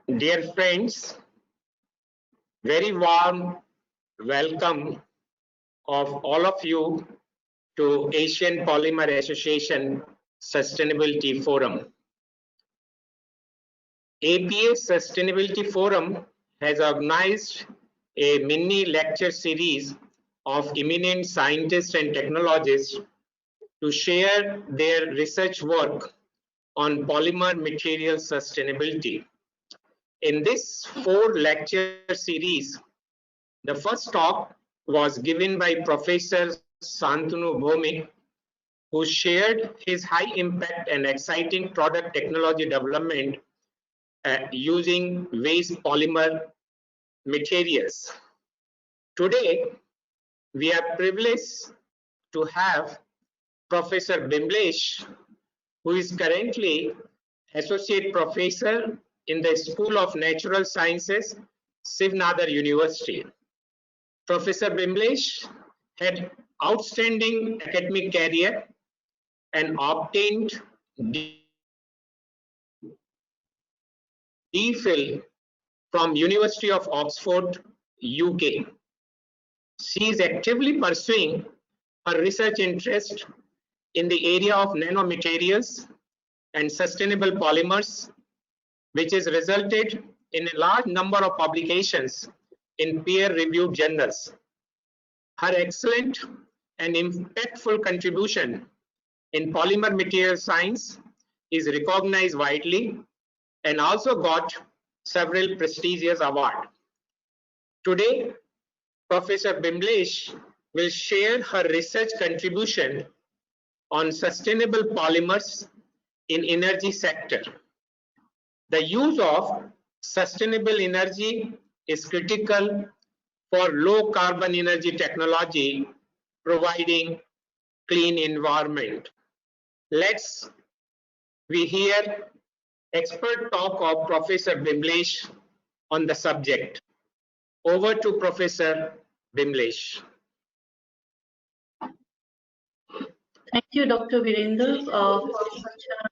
Dear friends, very warm welcome of all of you to Asian Polymer Association Sustainability Forum. APA Sustainability Forum has organized a mini lecture series of eminent scientists and technologists to share their research work on polymer material sustainability. In this 4-lecture series, the first talk was given by Professor Shantanu Bhowmik, who shared his high impact and exciting product technology development using waste polymer materials. Today, we are privileged to have Professor Bimlesh, who is currently Associate Professor in the School of Natural Sciences, Shiv Nadar University. Professor Bimlesh had outstanding academic career and obtained DPhil from University of Oxford, UK. She is actively pursuing her research interest in the area of nanomaterials and sustainable polymers, which has resulted in a large number of publications in peer-reviewed journals. Her excellent and impactful contribution in polymer material science is recognized widely and also got several prestigious awards. Today, Professor Bimlesh will share her research contribution on sustainable polymers in energy sector. The use of sustainable energy is critical for low carbon energy technology, providing clean environment. Let's hear expert talk of Professor Bimlesh on the subject. Over to Professor Bimlesh. Thank you, Dr. Virender, for such a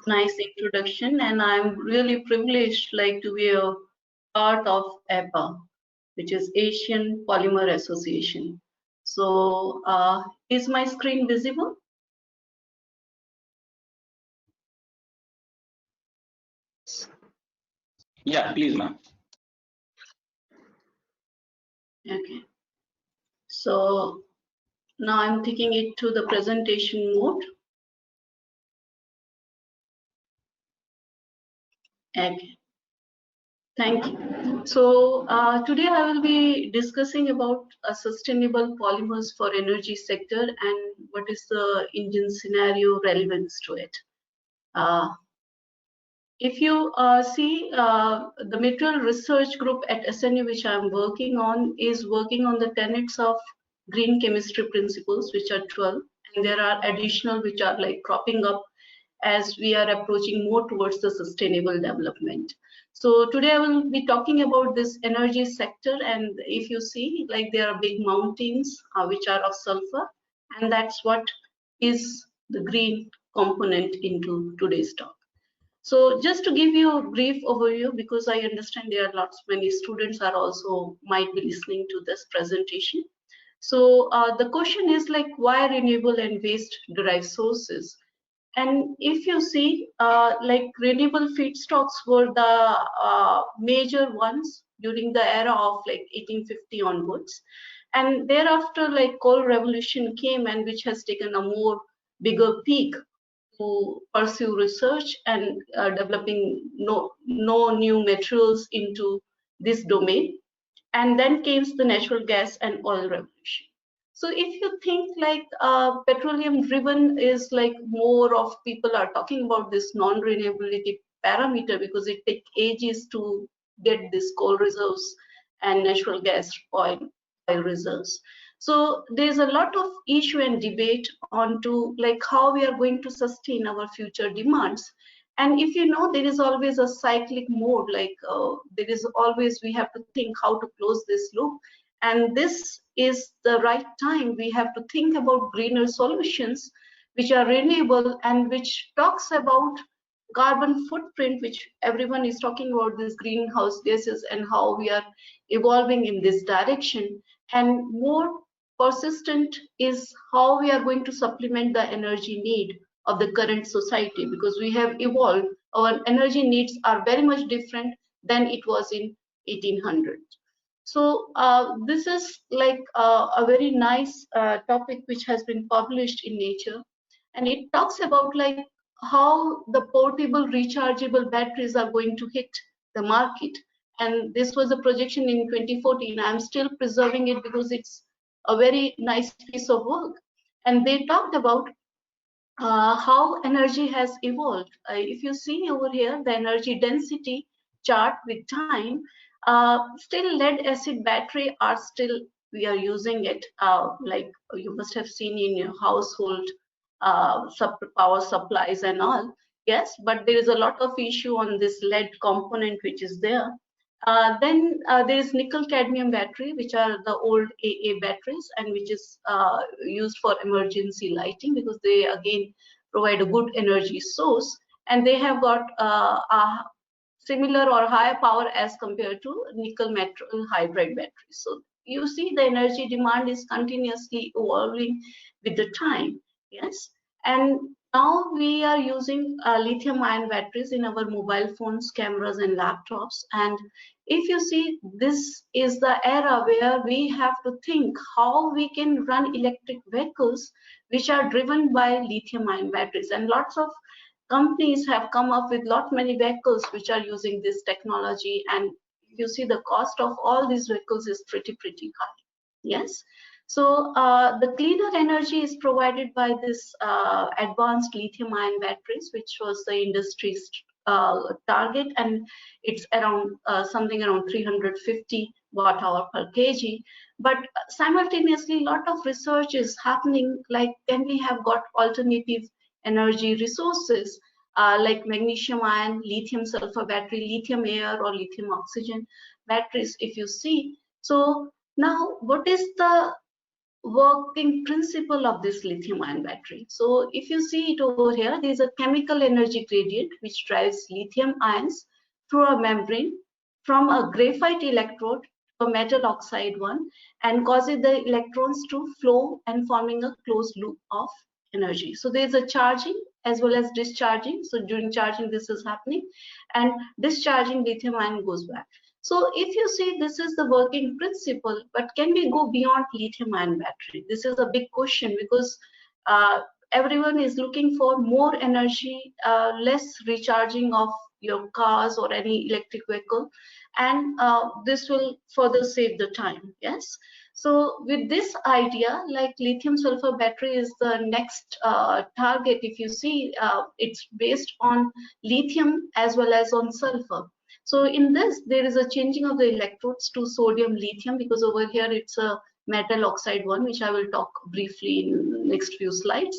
nice introduction, and I'm really privileged to be a part of APA, which is Asian Polymer Association. So, is my screen visible? Yeah, please, ma'am. Okay. So now I'm taking it to the presentation mode. Okay. Thank you. So today I will be discussing about sustainable polymers for energy sector and what is the Indian scenario relevance to it. If you see the material research group at SNU, which I'm working on, is working on the tenets of green chemistry principles, which are 12, and there are additional which are cropping up as we are approaching more towards the sustainable development. So today I will be talking about this energy sector, and if you see, there are big mountains which are of sulfur, and that's what is the green component into today's talk. So just to give you a brief overview, because I understand there are many students are also might be listening to this presentation. So the question is why renewable and waste derived sources? And if you see, renewable feedstocks were the major ones during the era of 1850 onwards, and thereafter coal revolution came, and which has taken a more bigger peak to pursue research and developing no new materials into this domain. And then came the natural gas and oil revolution. So if you think petroleum driven is more of people are talking about this non-renewability parameter, because it takes ages to get this coal reserves and natural gas oil reserves. So there's a lot of issue and debate on to how we are going to sustain our future demands. And if you know, there is always a cyclic mode, there is always, we have to think how to close this loop. And this is the right time we have to think about greener solutions, which are renewable and which talks about carbon footprint, which everyone is talking about, these greenhouse gases and how we are evolving in this direction. And more persistent is how we are going to supplement the energy need of the current society, because we have evolved. Our energy needs are very much different than it was in 1800. So this is like a very nice topic which has been published in Nature, and it talks about like how the portable rechargeable batteries are going to hit the market. And this was a projection in 2014. I'm still preserving it because it's a very nice piece of work. And they talked about how energy has evolved. If you see over here, the energy density chart with time, still lead acid battery are still, we are using it, like you must have seen in your household power supplies and all. Yes, but there is a lot of issue on this lead component which is there. Then there is nickel cadmium battery, which are the old AA batteries, and which is used for emergency lighting, because they again provide a good energy source, and they have got a similar or higher power as compared to nickel metal hydride batteries. So you see the energy demand is continuously evolving with the time. Yes, and now we are using lithium ion batteries in our mobile phones, cameras and laptops. And if you see, this is the era where we have to think how we can run electric vehicles which are driven by lithium ion batteries. And lots of companies have come up with many vehicles which are using this technology. And you see the cost of all these vehicles is pretty high. Yes. So the cleaner energy is provided by this advanced lithium ion batteries, which was the industry's target, and it's around something around 350 watt-hour per kg. But simultaneously, a lot of research is happening, like can we have got alternative energy resources like magnesium ion, lithium sulfur battery, lithium air or lithium oxygen batteries, if you see. So now what is the working principle of this lithium ion battery? So if you see it over here, there is a chemical energy gradient which drives lithium ions through a membrane from a graphite electrode to a metal oxide one, and causes the electrons to flow and forming a closed loop of energy. So there is a charging as well as discharging. So during charging this is happening, and discharging lithium ion goes back. So if you see, this is the working principle, but can we go beyond lithium ion battery? This is a big question, because everyone is looking for more energy, less recharging of your cars or any electric vehicle, and this will further save the time. Yes. So with this idea, like lithium sulfur battery is the next target. If you see, it's based on lithium as well as on sulfur. So in this, there is a changing of the electrodes to sodium lithium, because over here it's a metal oxide one, which I will talk briefly in next few slides.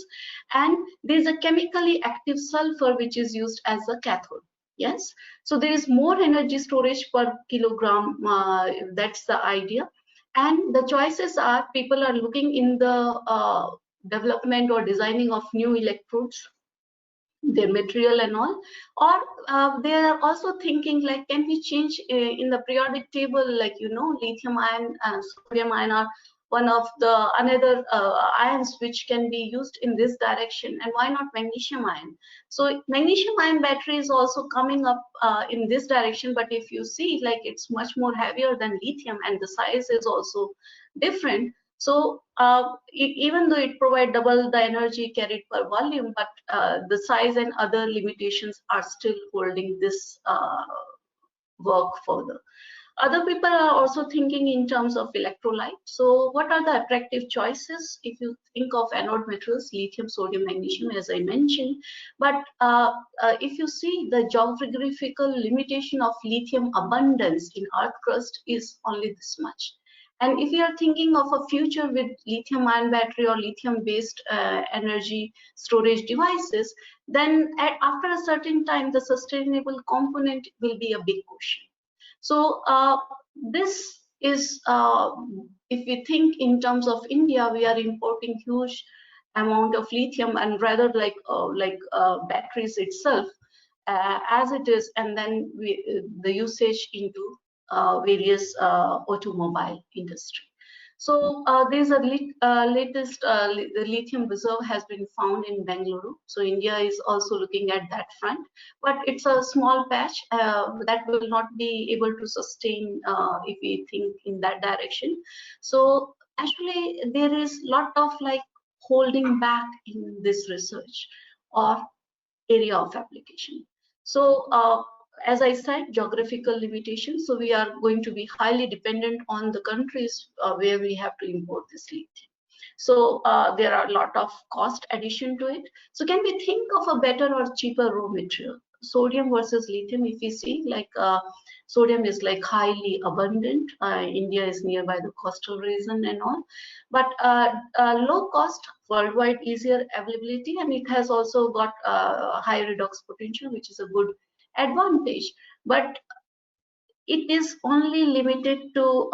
And there is a chemically active sulfur which is used as a cathode. Yes, so there is more energy storage per kilogram. That's the idea. And the choices are, people are looking in the development or designing of new electrodes, their material and all, or they are also thinking like, can we change in the periodic table, like lithium ion and sodium ion are one of the another ions which can be used in this direction, and why not magnesium ion? So magnesium ion battery is also coming up in this direction, but if you see, like it's much more heavier than lithium, and the size is also different. So even though it provides double the energy carried per volume, but the size and other limitations are still holding this work further. Other people are also thinking in terms of electrolyte. So what are the attractive choices? If you think of anode materials, lithium, sodium, magnesium, as I mentioned, but if you see, the geographical limitation of lithium abundance in earth crust is only this much. And if you are thinking of a future with lithium ion battery or lithium based energy storage devices, then after a certain time, the sustainable component will be a big question. So this is, if we think in terms of India, we are importing huge amount of lithium, and rather like batteries itself. as it is, and then the usage into various automobile industry. So there's a latest the lithium reserve has been found in Bengaluru. So India is also looking at that front, but it's a small patch that will not be able to sustain if we think in that direction. So actually there is lot of like holding back in this research or area of application. So as I said, geographical limitations. So we are going to be highly dependent on the countries where we have to import this lithium. So there are a lot of cost addition to it. So can we think of a better or cheaper raw material? Sodium versus lithium, if we see, like sodium is like highly abundant. India is nearby the coastal region and all, but low cost, worldwide easier availability, and it has also got high redox potential, which is a good advantage. But it is only limited to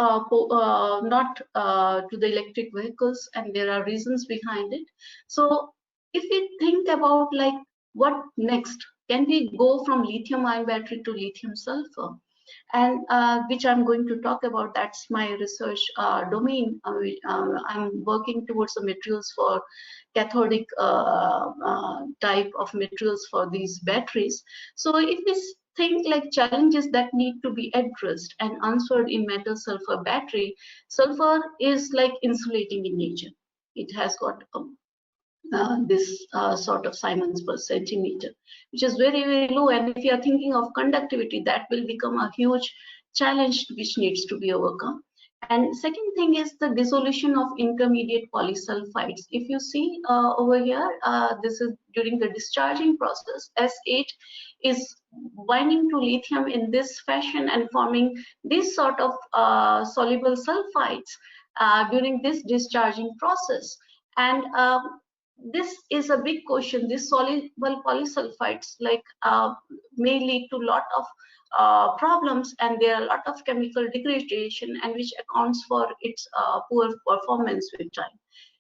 not to the electric vehicles, and there are reasons behind it. So if we think about like what next, can we go from lithium ion battery to lithium sulfur, and which I'm going to talk about. That's my research domain. I'm working towards the materials for cathodic type of materials for these batteries. So if we think like challenges that need to be addressed and answered in metal sulfur battery, sulfur is like insulating in nature. It has got this sort of Siemens per centimeter, which is very, very low. And if you are thinking of conductivity, that will become a huge challenge which needs to be overcome. And second thing is the dissolution of intermediate polysulfides. If you see over here, this is during the discharging process, S8 is binding to lithium in this fashion and forming this sort of soluble sulfides during this discharging process. And this is a big question. This soluble polysulfides like may lead to a lot of problems, and there are a lot of chemical degradation, and which accounts for its poor performance with time.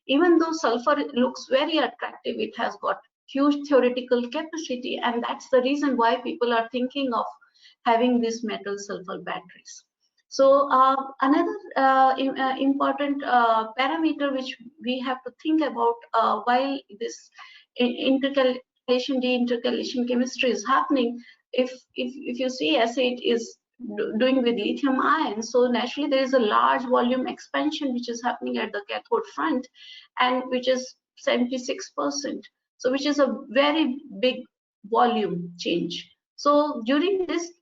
Even though sulfur looks very attractive, it has got huge theoretical capacity, and that's the reason why people are thinking of having these metal sulfur batteries. So another important parameter which we have to think about while this intercalation, de-intercalation chemistry is happening, if you see S8 is doing with lithium ion, so naturally there is a large volume expansion which is happening at the cathode front, and which is 76%. So which is a very big volume change. So during this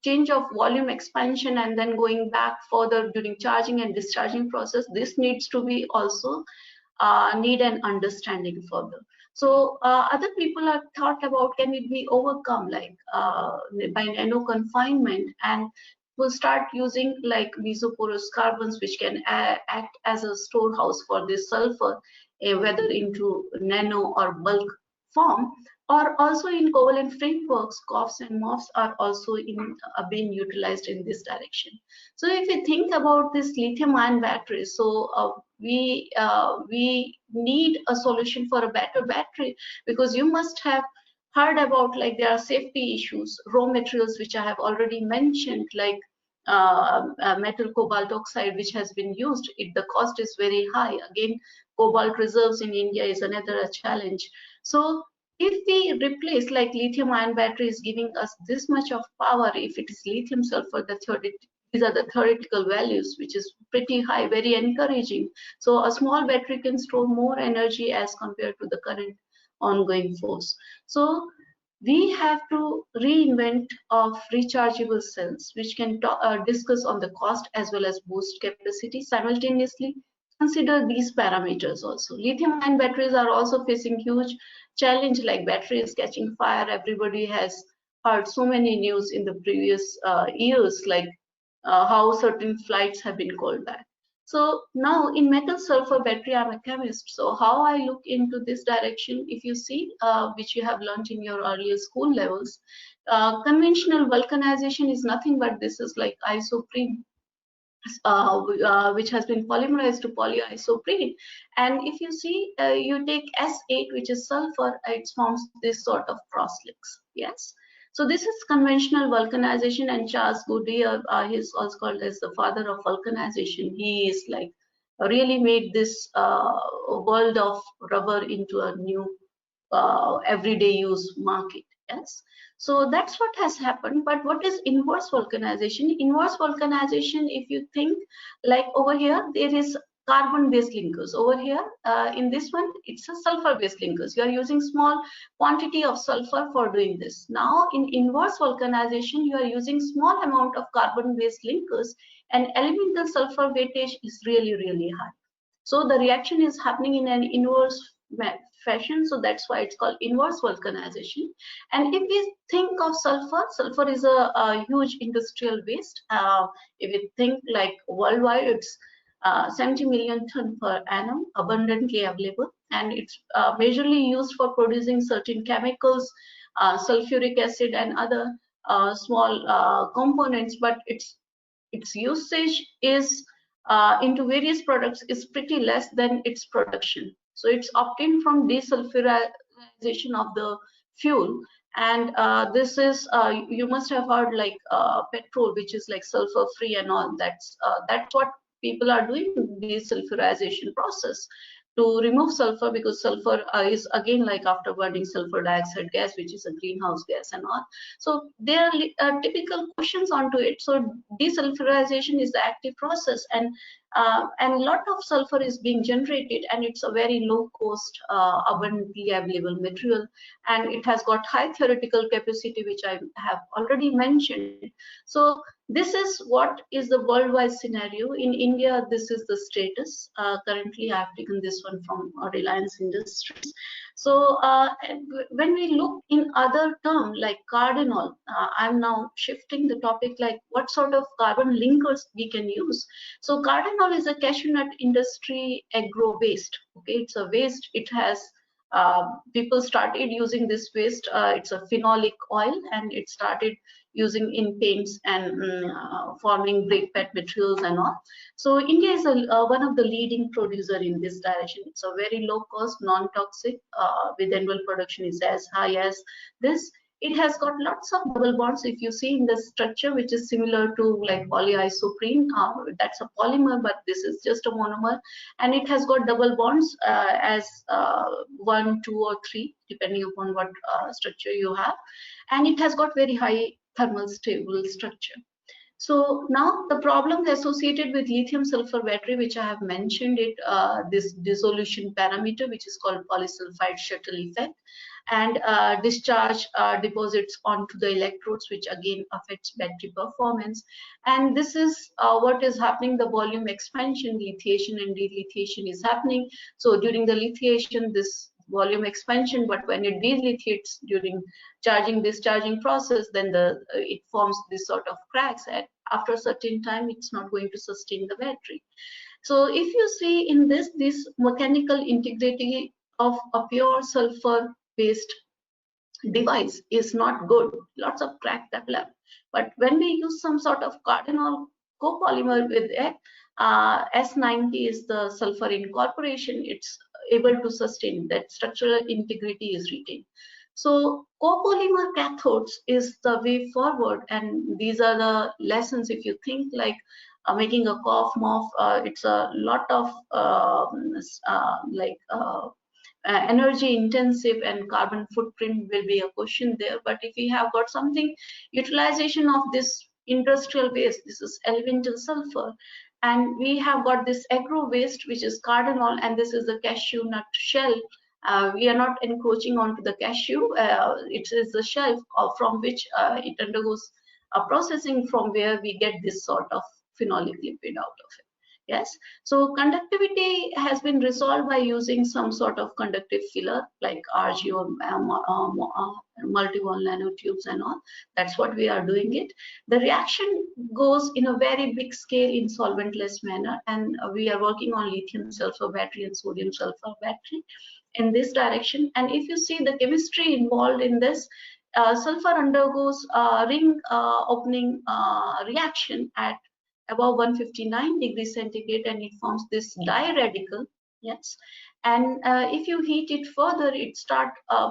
change of volume expansion and then going back further during charging and discharging process, this needs to be also need an understanding further. So other people have thought about, can it be overcome like by nano confinement, and we'll start using like mesoporous carbons which can act as a storehouse for this sulfur, whether into nano or bulk form, or also in covalent frameworks. COFs and MOFs are also being utilized in this direction. So if you think about this lithium ion batteries, so we need a solution for a better battery, because you must have heard about like there are safety issues, raw materials which I have already mentioned, like metal cobalt oxide which has been used. The cost is very high. Again, cobalt reserves in India is another challenge. So if we replace like lithium ion batteries giving us this much of power, if it is lithium sulfur, these are the theoretical values, which is pretty high, very encouraging. So a small battery can store more energy as compared to the current ongoing force. So we have to reinvent of rechargeable cells, which can discuss on the cost as well as boost capacity. Simultaneously consider these parameters also. Lithium ion batteries are also facing huge challenge, like batteries catching fire. Everybody has heard so many news in the previous years, like how certain flights have been called back. So now in metal sulfur battery, I'm a chemist. So how I look into this direction, if you see, which you have learned in your earlier school levels, conventional vulcanization is nothing but this is like isoprene which has been polymerized to polyisoprene. And if you see, you take S8, which is sulfur, it forms this sort of cross links. Yes. So this is conventional vulcanization, and Charles Goodyear, he's also called as the father of vulcanization. He is like really made this world of rubber into a new everyday use market. Yes. So that's what has happened. But what is inverse vulcanization? Inverse vulcanization, if you think like over here, there is carbon based linkers. Over here, in this one, it's a sulfur based linkers. You are using small quantity of sulfur for doing this. Now in inverse vulcanization, you are using small amount of carbon based linkers, and elemental sulfur weightage is really, really high. So the reaction is happening in an inverse fashion, so that's why it's called inverse vulcanization. And if we think of sulfur, sulfur is a huge industrial waste. If you think like worldwide, it's 70 million ton per annum, abundantly available, and it's majorly used for producing certain chemicals, sulfuric acid and other small components, but its usage is into various products is pretty less than its production. So it's obtained from desulfurization of the fuel. And this is, you must have heard like petrol, which is like sulfur free and all. That's what people are doing, desulfurization process to remove sulfur, because sulfur is again like after burning sulfur dioxide gas, which is a greenhouse gas and all. So there are typical questions onto it. So desulfurization is the active process, and a lot of sulfur is being generated, and it's a very low cost, abundantly available material, and it has got high theoretical capacity, which I have already mentioned. So this is what is the worldwide scenario. In India, this is the status. Currently, I have taken this one from Reliance Industries. So when we look in other term like cardinol, I'm now shifting the topic like what sort of carbon linkers we can use. So cardinol is a cashew nut industry agro waste. Okay, it's a waste. It has people started using this waste. It's a phenolic oil, and it started using in paints and forming brake pad materials and all. So India is one of the leading producer in this direction. It's a very low cost, non-toxic, with annual production is as high as this. It has got lots of double bonds. If you see in the structure, which is similar to like polyisoprene, that's a polymer, but this is just a monomer, and it has got double bonds as 1, 2, or 3, depending upon what structure you have, and it has got very high thermal stable structure. So now the problems associated with lithium sulfur battery, which I have mentioned it, this dissolution parameter, which is called polysulfide shuttle effect, and discharge deposits onto the electrodes, which again affects battery performance. And this is what is happening, the volume expansion, lithiation and delithiation is happening. So during the lithiation, this volume expansion, but when it delithiates during charging discharging process, then it forms this sort of cracks, and after a certain time it's not going to sustain the battery. So if you see in this mechanical integrity of a pure sulfur based device is not good, lots of crack develop. But when we use some sort of cardinol copolymer with it, S90 is the sulfur incorporation, it's able to sustain that, structural integrity is retained. So copolymer cathodes is the way forward, and these are the lessons. If you think like making a cough MOF, it's a lot of energy intensive, and carbon footprint will be a question there. But if we have got something utilization of this industrial waste, this is elemental sulfur, and we have got this agro waste, which is cardinol, and this is the cashew nut shell. We are not encroaching onto the cashew. It is the shell from which it undergoes a processing, from where we get this sort of phenolic lipid out of it. Yes, so conductivity has been resolved by using some sort of conductive filler like RG or multi-wall nanotubes and all. That's what we are doing it. The reaction goes in a very big scale in solventless manner, and we are working on lithium sulfur battery and sodium sulfur battery in this direction. And if you see the chemistry involved in this, sulfur undergoes ring opening reaction at above 159 degrees centigrade, and it forms this diradical. Yes, and if you heat it further, it start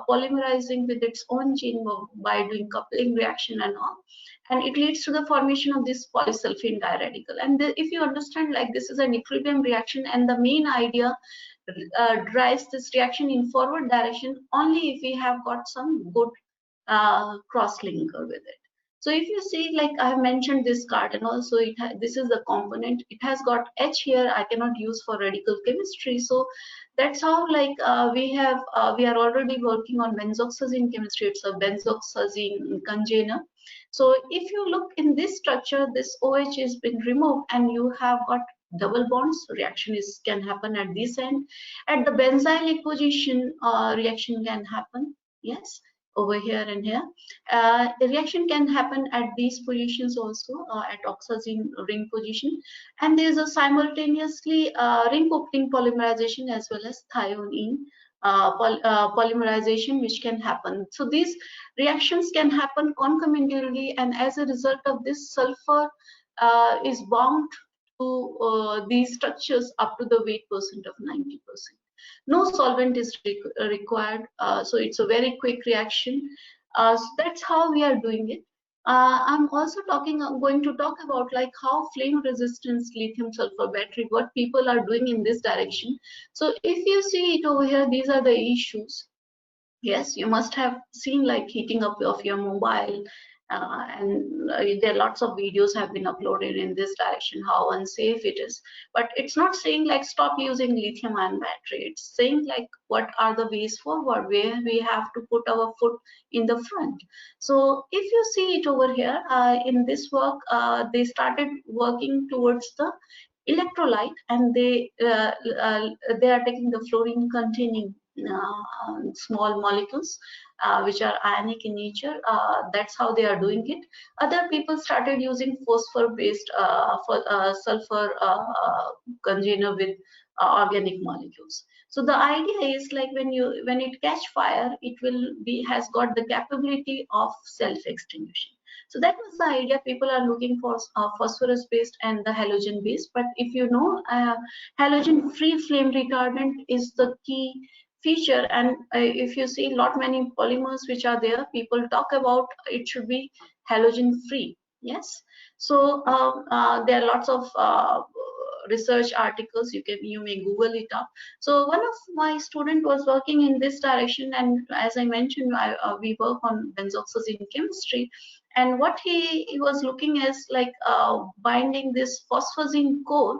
polymerizing with its own chain by doing coupling reaction and all, and it leads to the formation of this polysulfane diradical. And if you understand, like, this is an equilibrium reaction, and the main idea drives this reaction in forward direction only if we have got some good cross linker with it. So if you see, like I have mentioned this cardinal, so this is the component. It has got H here. I cannot use for radical chemistry. So that's how, like, we are already working on benzoxazine chemistry. It's a benzoxazine congener. So if you look in this structure, this OH has been removed, and you have got double bonds. Reaction can happen at this end. At the benzylic position, reaction can happen. Yes, over here and here. The reaction can happen at these positions also, at oxazine ring position, and there is a simultaneously ring opening polymerization as well as thioine polymerization which can happen. So these reactions can happen concomitantly, and as a result of this, sulfur is bound to these structures up to the weight percent of 90%. No solvent is required, so it's a very quick reaction. So that's how we are doing it. I'm also going to talk about, like, how flame resistance lithium sulfur battery, what people are doing in this direction. So if you see it over here, these are the issues. Yes, you must have seen, like, heating up of your mobile, and there are lots of videos have been uploaded in this direction, how unsafe it is. But it's not saying, like, stop using lithium ion battery. It's saying, like, what are the ways forward where we have to put our foot in the front. So if you see it over here, in this work, they started working towards the electrolyte, and they are taking the fluorine containing small molecules which are ionic in nature. That's how they are doing it. Other people started using phosphor based sulfur container with organic molecules. So the idea is, like, when it catch fire, it has got the capability of self extinguishing. So that was the idea. People are looking for phosphorus based and the halogen based. But if you know, halogen free flame retardant is the key feature. And if you see many polymers which are there, people talk about it should be halogen free. Yes. So there are lots of research articles. You may Google it up. So one of my student was working in this direction, and as I mentioned, we work on benzoxazine chemistry. And what he was looking is, like, binding this phosphazine core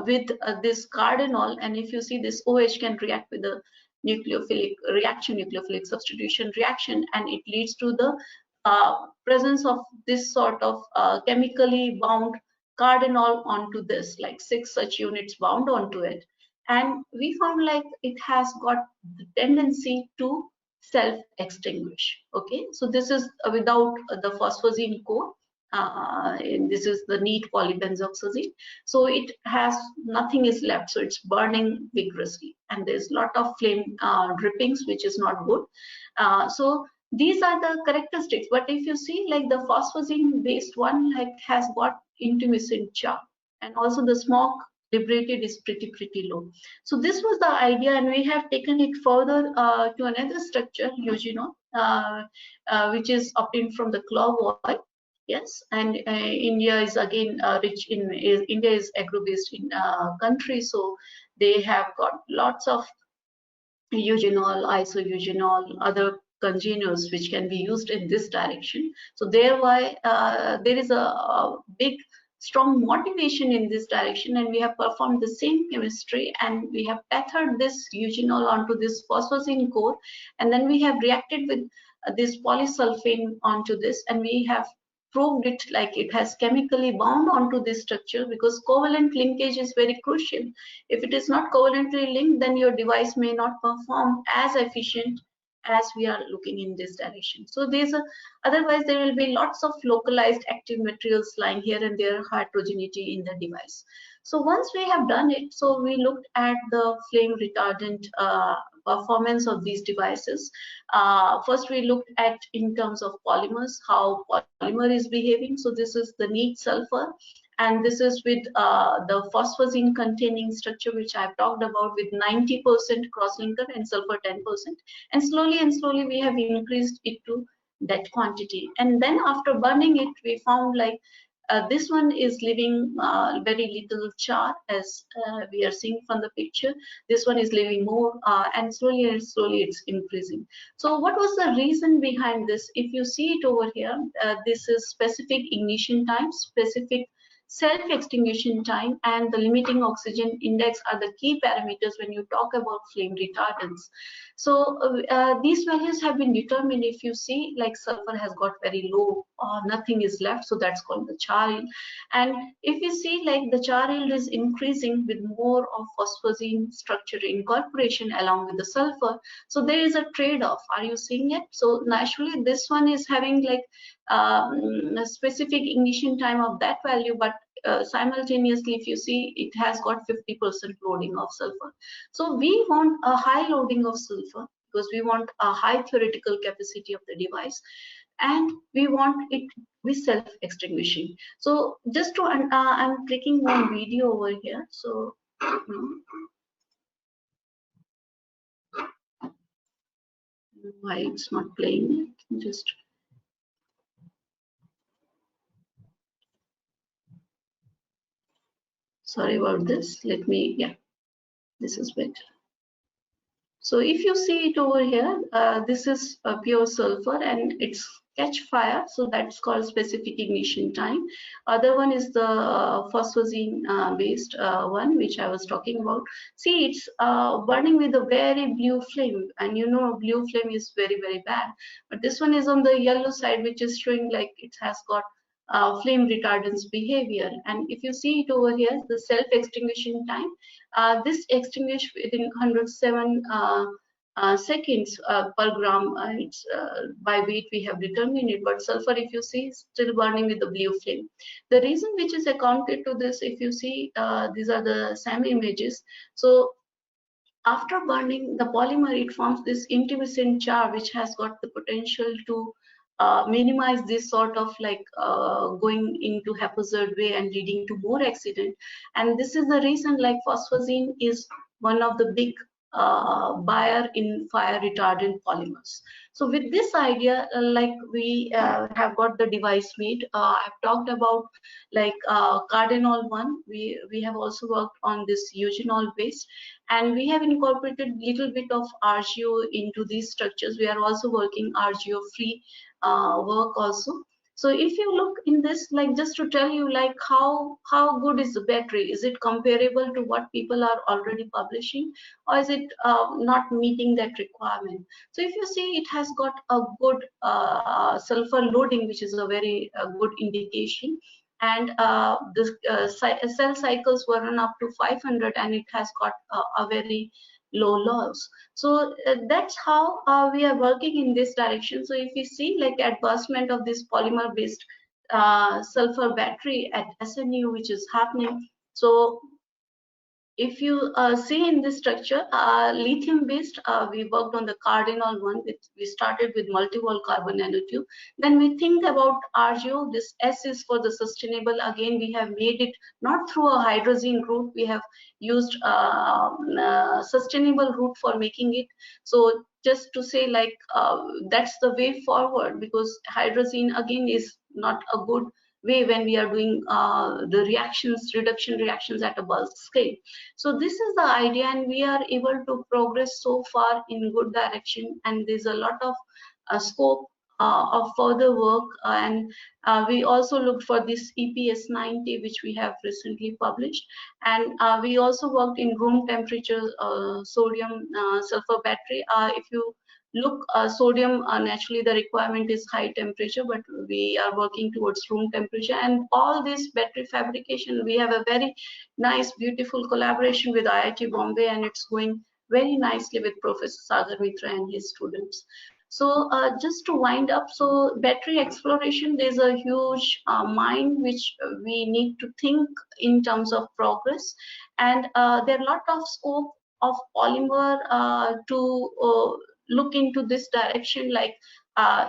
with this cardinal. And if you see, this OH can react with the nucleophilic reaction, nucleophilic substitution reaction, and it leads to the presence of this sort of chemically bound cardinal onto this, like 6 such units bound onto it. And we found, like, it has got the tendency to self-extinguish. Okay, so this is without the phosphazine core. This is the neat polybenzoxazine. So it has nothing is left, so it's burning vigorously, and there's a lot of flame drippings, which is not good. So these are the characteristics. But if you see, like, the phosphazine based one, like, has got intermittent char, and also the smoke liberated is pretty low. So this was the idea, and we have taken it further to another structure, eugenol, which is obtained from the clove oil. Yes, and India is again rich in India is agro-based in country, so they have got lots of eugenol, isoeugenol, other congeners which can be used in this direction. So thereby there is a big strong motivation in this direction, and we have performed the same chemistry, and we have tethered this eugenol onto this phosphazine core, and then we have reacted with this polysulfane onto this, and we have proved it, like, it has chemically bound onto this structure, because covalent linkage is very crucial. If it is not covalently linked, then your device may not perform as efficient as we are looking in this direction. So otherwise there will be lots of localized active materials lying here and there, heterogeneity in the device. So once we have done it, so we looked at the flame retardant performance of these devices. First we looked at, in terms of polymers, how polymer is behaving. So this is the neat sulfur, and this is with the phosphazine containing structure which I've talked about, with 90% cross-linker and sulfur 10%, and slowly we have increased it to that quantity. And then after burning it, we found like this one is leaving very little char, as we are seeing from the picture. This one is leaving more, and slowly it's increasing. So what was the reason behind this? If you see it over here, this is specific ignition time, specific self-extinguishing time, and the limiting oxygen index are the key parameters when you talk about flame retardants. So these values have been determined. If you see, like sulfur has got very low, nothing is left, so that's called the char yield. And if you see, like the char yield is increasing with more of phosphazine structure incorporation along with the sulfur, so there is a trade-off. Are you seeing it? So naturally this one is having like a specific ignition time of that value, but simultaneously, if you see, it has got 50% loading of sulfur. So we want a high loading of sulfur because we want a high theoretical capacity of the device, and we want it to be self-extinguishing. So just to, I'm clicking one video over here. So why it's not playing it? Just sorry about this. Let me, yeah, this is better. So if you see it over here, this is a pure sulfur and it's catch fire, so that's called specific ignition time. Other one is the phosphazine based one, which I was talking about. See, it's burning with a very blue flame, and you know blue flame is very bad, but this one is on the yellow side, which is showing like it has got flame retardance behavior. And if you see it over here, the self-extinguishing time, this extinguished within 107 seconds per gram. It's by weight we have determined it, but sulfur, if you see, is still burning with the blue flame. The reason which is accounted to this, if you see, these are the SAM images. So after burning the polymer, it forms this intumescent char, which has got the potential to minimize this sort of like going into haphazard way and leading to more accident. And this is the reason like phosphazine is one of the big buyer in fire retardant polymers. So with this idea, like we have got the device made. I've talked about like Cardinal 1. We have also worked on this eugenol base, and we have incorporated little bit of RGO into these structures. We are also working RGO free work also. So if you look in this, like just to tell you like how good is the battery, is it comparable to what people are already publishing, or is it not meeting that requirement? So if you see, it has got a good sulfur loading, which is a very good indication, and the cell cycles were run up to 500, and it has got a very low loss. So that's how we are working in this direction. So if you see like advancement of this polymer based sulfur battery at SNU, which is happening. So if you see in this structure, lithium based, we worked on the Cardinal 1. We started with multi-wall carbon nanotube. Then we think about RGO. This S is for the sustainable. Again, we have made it not through a hydrazine route. We have used sustainable route for making it. So just to say like that's the way forward, because hydrazine again is not a good way when we are doing the reduction reactions at a bulk scale. So this is the idea, and we are able to progress so far in good direction, and there's a lot of scope of further work. And we also looked for this EPS 90, which we have recently published, and we also worked in room temperature sodium sulfur battery. If you look, sodium, naturally the requirement is high temperature, but we are working towards room temperature. And all this battery fabrication, we have a very nice beautiful collaboration with IIT Bombay, and it's going very nicely with Professor Sagar Mitra and his students. So just to wind up, so battery exploration, there's a huge mind which we need to think in terms of progress, and there are a lot of scope of polymer to look into this direction. Like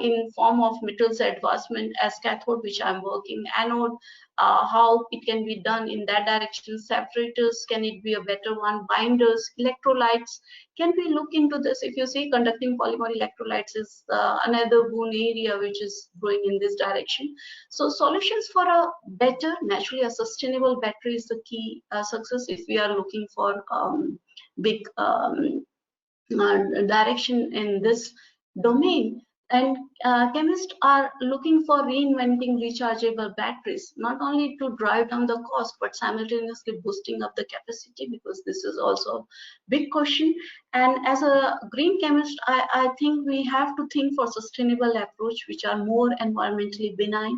in form of metals advancement as cathode, which I'm working, anode, how it can be done in that direction, separators, can it be a better one, binders, electrolytes, can we look into this? If you see, conducting polymer electrolytes is another boon area which is going in this direction. So solutions for a better, naturally a sustainable battery is the key success if we are looking for big direction in this domain. And chemists are looking for reinventing rechargeable batteries, not only to drive down the cost, but simultaneously boosting up the capacity, because this is also a big question. And as a green chemist, I think we have to think for sustainable approach, which are more environmentally benign.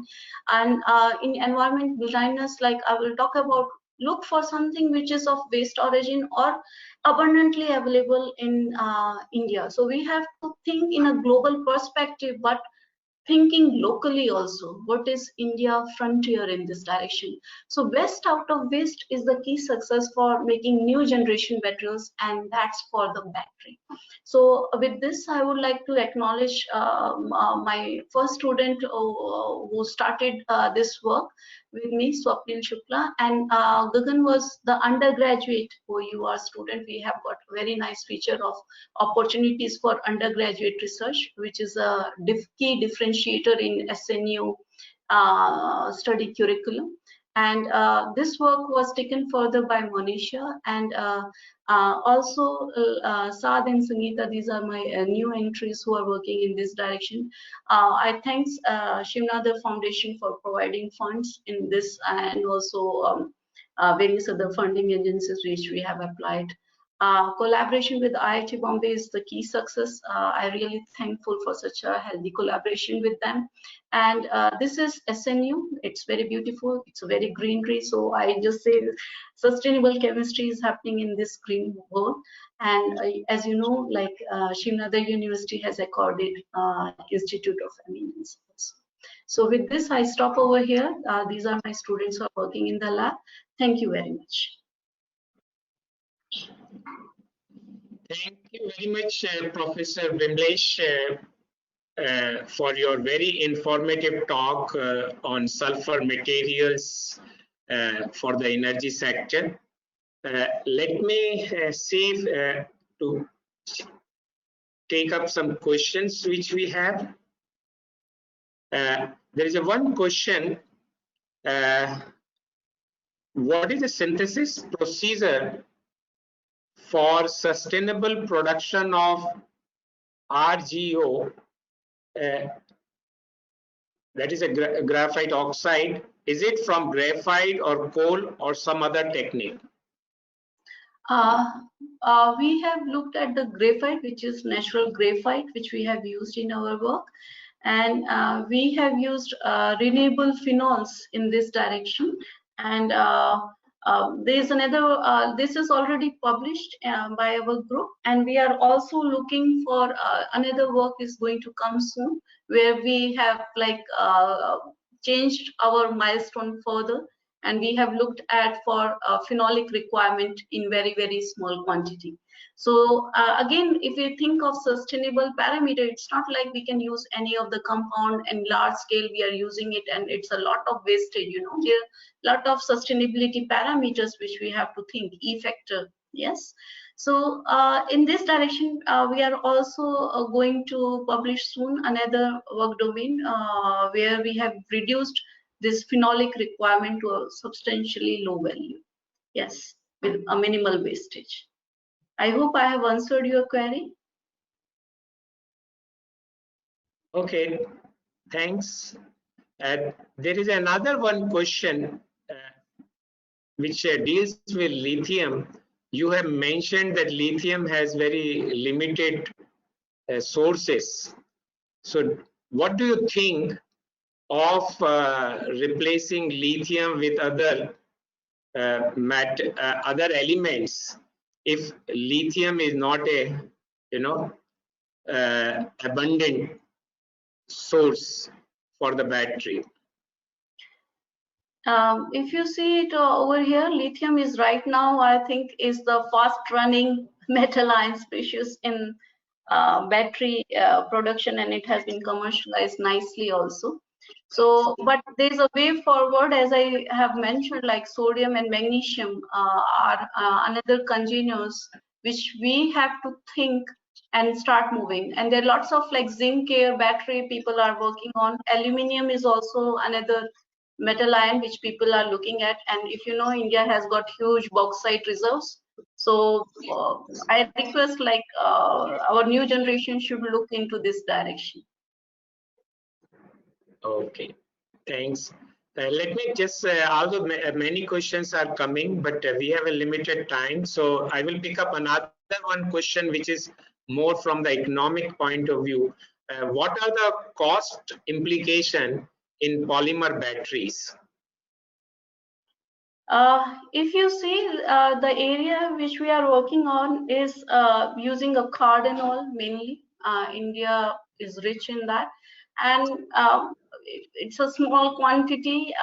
And in environment benignness, like I will talk about, look for something which is of waste origin or abundantly available in India. So we have to think in a global perspective, but thinking locally also. What is India frontier in this direction? So best out of waste is the key success for making new generation batteries, and that's for the battery. So with this, I would like to acknowledge my first student who started this work with me, Swapnil Shukla, and Gagan was the undergraduate OUR student. We have got a very nice feature of opportunities for undergraduate research, which is a key differentiator in SNU study curriculum. And this work was taken further by Monisha, and also Saad and Sangeeta. These are my new entries who are working in this direction. I thanks Shivnadar Foundation for providing funds in this, and also various other funding agencies which we have applied. Collaboration with IIT Bombay is the key success. I really thankful for such a healthy collaboration with them. And this is SNU. It's very beautiful. It's a very greenery. So I just say sustainable chemistry is happening in this green world. And as you know, like Shivnadar University has accorded Institute of Eminence. So with this, I stop over here. These are my students who are working in the lab. Thank you very much. Thank you very much, Professor Vimlesh, for your very informative talk on sulfur materials for the energy sector. Let me see to take up some questions which we have. There is one question. What is the synthesis procedure for sustainable production of RGO, that is a graphite oxide? Is it from graphite or coal or some other technique? We have looked at the graphite, which is natural graphite, which we have used in our work. And we have used renewable phenols in this direction. And there's another, this is already published by our group, and we are also looking for another work is going to come soon, where we have like changed our milestone further, and we have looked at for phenolic requirement in very, very small quantity. So again, if we think of sustainable parameter, it's not like we can use any of the compound and large scale we are using it, and it's a lot of wastage, you know. There are a lot of sustainability parameters which we have to think, E factor, yes. So in this direction, we are also going to publish soon another work domain where we have reduced this phenolic requirement to a substantially low value, yes, with a minimal wastage. I hope I have answered your query. Okay, thanks. There is another one question which deals with lithium. You have mentioned that lithium has very limited sources. So what do you think of replacing lithium with other other elements if lithium is not a, you know, abundant source for the battery? If you see it over here, lithium is right now, I think, is the fast running metal ion species in battery production, and it has been commercialized nicely also. So, but there's a way forward, as I have mentioned, like sodium and magnesium are another congeners which we have to think and start moving. And there are lots of like zinc air battery people are working on. Aluminium is also another metal ion which people are looking at. And if you know, India has got huge bauxite reserves. So I request like our new generation should look into this direction. Okay, thanks. Let me just, although many questions are coming, but we have a limited time. So I will pick up another one question, which is more from the economic point of view. What are the cost implication in polymer batteries? If you see, the area which we are working on is using a cardinal mainly. India is rich in that, and it's a small quantity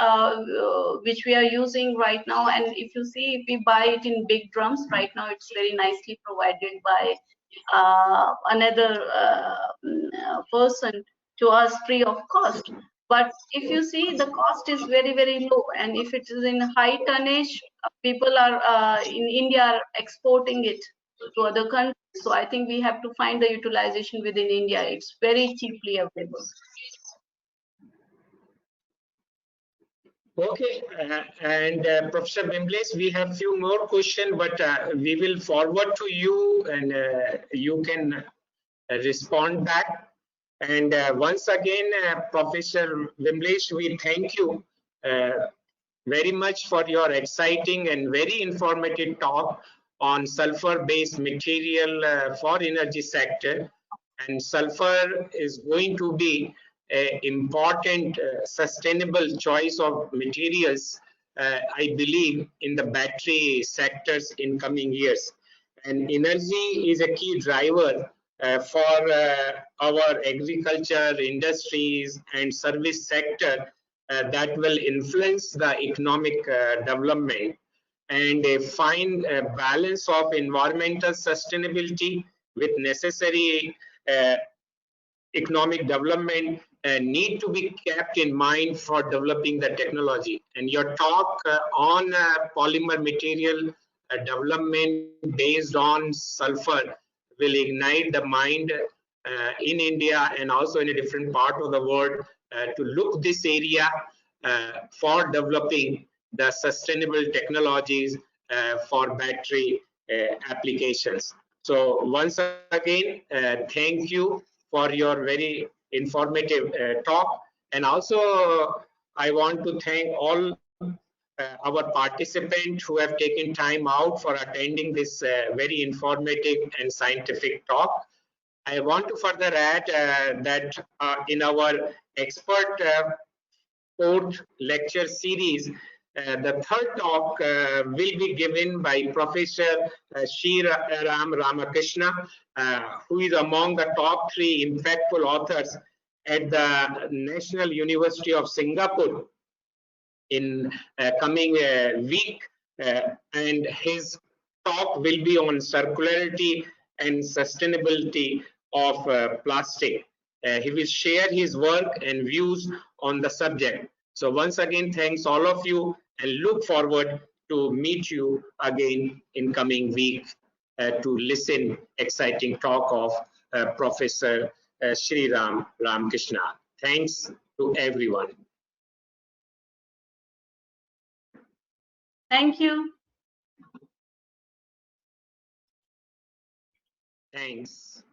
which we are using right now. And if you see, if we buy it in big drums right now, it's very nicely provided by another person to us free of cost. But if you see, the cost is very, very low. And if it is in high tonnage, people are in India are exporting it to other countries. So I think we have to find the utilization within India. It's very cheaply available. Okay, and Professor Bimbles, we have few more questions, but we will forward to you, and you can respond back. And once again, Professor Wimblish, we thank you very much for your exciting and very informative talk on sulfur-based material for energy sector. And sulfur is going to be an important sustainable choice of materials, I believe, in the battery sectors in coming years. And energy is a key driver for our agriculture, industries, and service sector that will influence the economic development. And a fine balance of environmental sustainability with necessary economic development need to be kept in mind for developing the technology. And your talk on polymer material development based on sulfur will ignite the mind in India and also in a different part of the world to look this area for developing the sustainable technologies for battery applications. So once again, thank you for your very informative talk. And also, I want to thank all our participants who have taken time out for attending this very informative and scientific talk. I want to further add that in our expert fourth lecture series, the third talk will be given by Professor Sri Ram Ramakrishna, who is among the top 3 impactful authors at the National University of Singapore in coming week. And his talk will be on circularity and sustainability of plastic. He will share his work and views on the subject. So once again, thanks all of you, and look forward to meet you again in coming week to listen exciting talk of Professor Sri Ram Ramakrishna. Thanks to everyone. Thank you. Thanks.